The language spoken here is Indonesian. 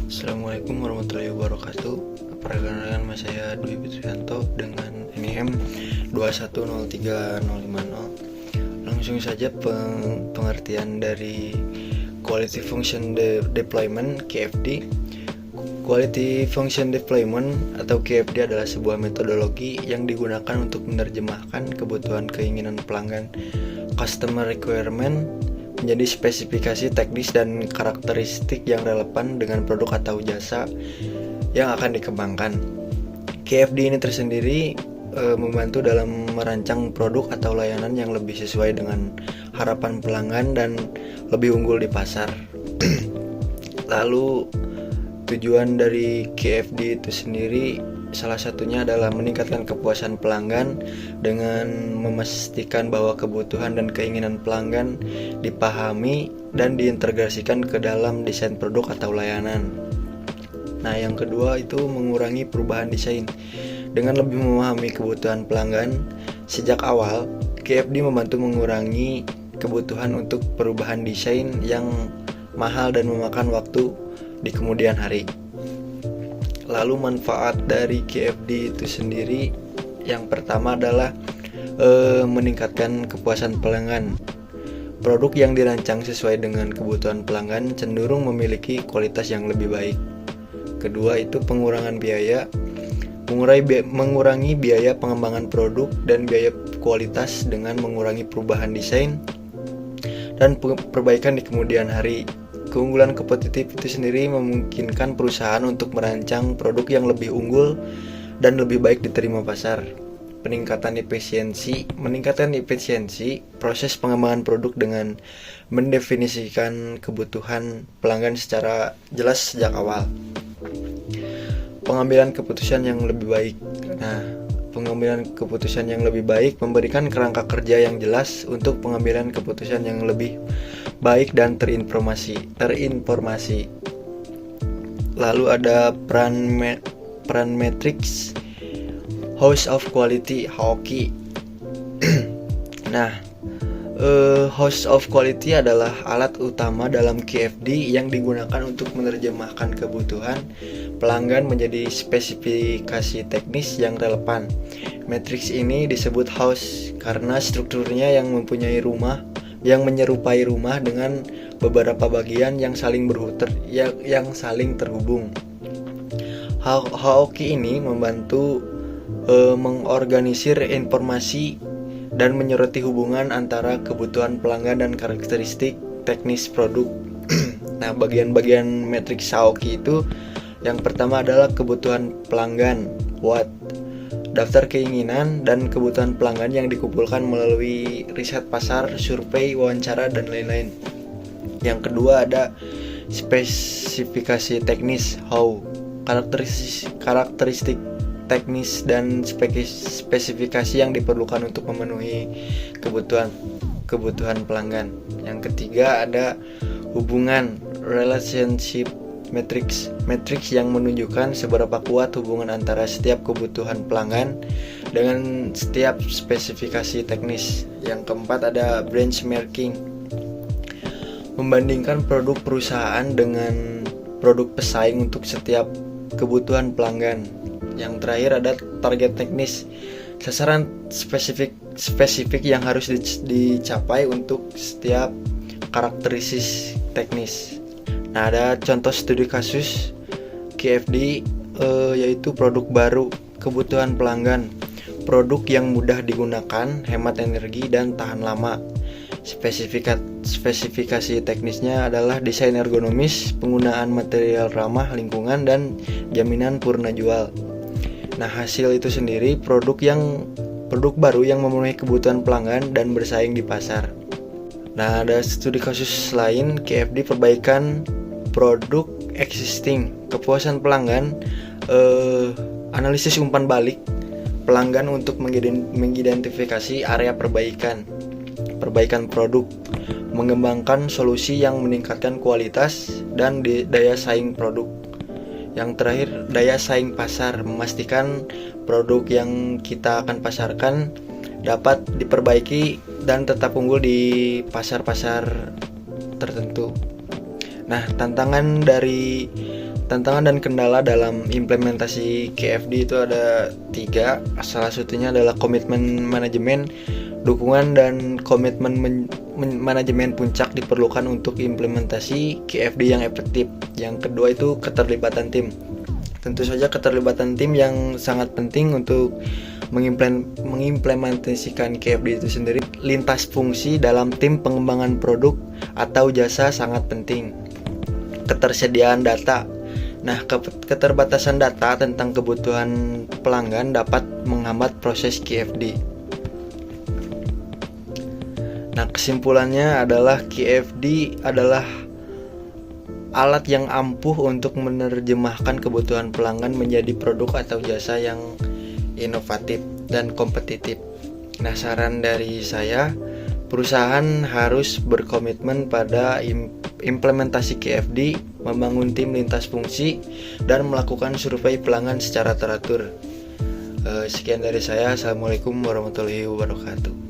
Assalamualaikum warahmatullahi wabarakatuh. Perkenalkan, nama saya Dwi Putrianto dengan NIM 2103050. Langsung saja pengertian dari Quality Function Deployment (QFD). Quality Function Deployment atau QFD adalah sebuah metodologi yang digunakan untuk menerjemahkan kebutuhan keinginan pelanggan (customer requirement) menjadi spesifikasi teknis dan karakteristik yang relevan dengan produk atau jasa yang akan dikembangkan. QFD ini tersendiri membantu dalam merancang produk atau layanan yang lebih sesuai dengan harapan pelanggan dan lebih unggul di pasar. Lalu tujuan dari QFD itu sendiri salah satunya adalah meningkatkan kepuasan pelanggan dengan memastikan bahwa kebutuhan dan keinginan pelanggan dipahami dan diintegrasikan ke dalam desain produk atau layanan. Nah, yang kedua itu mengurangi perubahan desain. Dengan lebih memahami kebutuhan pelanggan sejak awal, QFD membantu mengurangi kebutuhan untuk perubahan desain yang mahal dan memakan waktu di kemudian hari. Lalu manfaat dari QFD itu sendiri, yang pertama adalah meningkatkan kepuasan pelanggan. Produk yang dirancang sesuai dengan kebutuhan pelanggan cenderung memiliki kualitas yang lebih baik. Kedua itu pengurangan biaya, mengurangi biaya pengembangan produk dan biaya kualitas dengan mengurangi perubahan desain dan perbaikan di kemudian hari. Keunggulan kompetitif itu sendiri memungkinkan perusahaan untuk merancang produk yang lebih unggul dan lebih baik diterima pasar. Meningkatkan efisiensi proses pengembangan produk dengan mendefinisikan kebutuhan pelanggan secara jelas sejak awal. Pengambilan keputusan yang lebih baik. Pengambilan keputusan yang lebih baik memberikan kerangka kerja yang jelas untuk pengambilan keputusan yang lebih baik dan terinformasi. Lalu ada peran matrix House of Quality (HOQ). House of Quality adalah alat utama dalam QFD yang digunakan untuk menerjemahkan kebutuhan pelanggan menjadi spesifikasi teknis yang relevan. Matriks ini disebut house karena strukturnya yang menyerupai rumah dengan beberapa bagian yang saling terhubung. HOQ ini membantu mengorganisir informasi dan menyoroti hubungan antara kebutuhan pelanggan dan karakteristik teknis produk. Nah, bagian-bagian matriks HOQ itu, yang pertama adalah kebutuhan pelanggan (what), daftar keinginan dan kebutuhan pelanggan yang dikumpulkan melalui riset pasar, survei, wawancara, dan lain-lain. Yang kedua ada spesifikasi teknis (how), karakteristik teknis dan spesifikasi yang diperlukan untuk memenuhi kebutuhan pelanggan. Yang ketiga ada hubungan (relationship matrix), yang menunjukkan seberapa kuat hubungan antara setiap kebutuhan pelanggan dengan setiap spesifikasi teknis. Yang keempat ada benchmarking, membandingkan produk perusahaan dengan produk pesaing untuk setiap kebutuhan pelanggan. Yang terakhir ada target teknis, sasaran spesifik yang harus dicapai untuk setiap karakteristik teknis. Nah, ada contoh studi kasus QFD yaitu produk baru, kebutuhan pelanggan, produk yang mudah digunakan, hemat energi dan tahan lama. Spesifikasi teknisnya adalah desain ergonomis, penggunaan material ramah lingkungan, dan jaminan purna jual. Nah, hasil itu sendiri produk baru yang memenuhi kebutuhan pelanggan dan bersaing di pasar. Nah, ada studi kasus lain QFD perbaikan produk existing, kepuasan pelanggan, analisis umpan balik pelanggan untuk mengidentifikasi area perbaikan produk, mengembangkan solusi yang meningkatkan kualitas dan daya saing produk. Yang terakhir, daya saing pasar, memastikan produk yang kita akan pasarkan dapat diperbaiki dan tetap unggul di pasar-pasar tertentu. Nah, tantangan dan kendala dalam implementasi KFD itu ada 3. Salah satunya adalah komitmen manajemen, dukungan dan komitmen manajemen puncak diperlukan untuk implementasi KFD yang efektif. Yang kedua itu keterlibatan tim. Tentu saja keterlibatan tim yang sangat penting untuk mengimplementasikan KFD itu sendiri. Lintas fungsi dalam tim pengembangan produk atau jasa sangat penting. Ketersediaan data. Nah, keterbatasan data tentang kebutuhan pelanggan dapat menghambat proses KFD. Nah, kesimpulannya adalah KFD adalah alat yang ampuh untuk menerjemahkan kebutuhan pelanggan menjadi produk atau jasa yang inovatif dan kompetitif. Nah, saran dari saya, perusahaan harus berkomitmen pada implementasi KFD, membangun tim lintas fungsi, dan melakukan survei pelanggan secara teratur. Sekian dari saya. Assalamualaikum warahmatullahi wabarakatuh.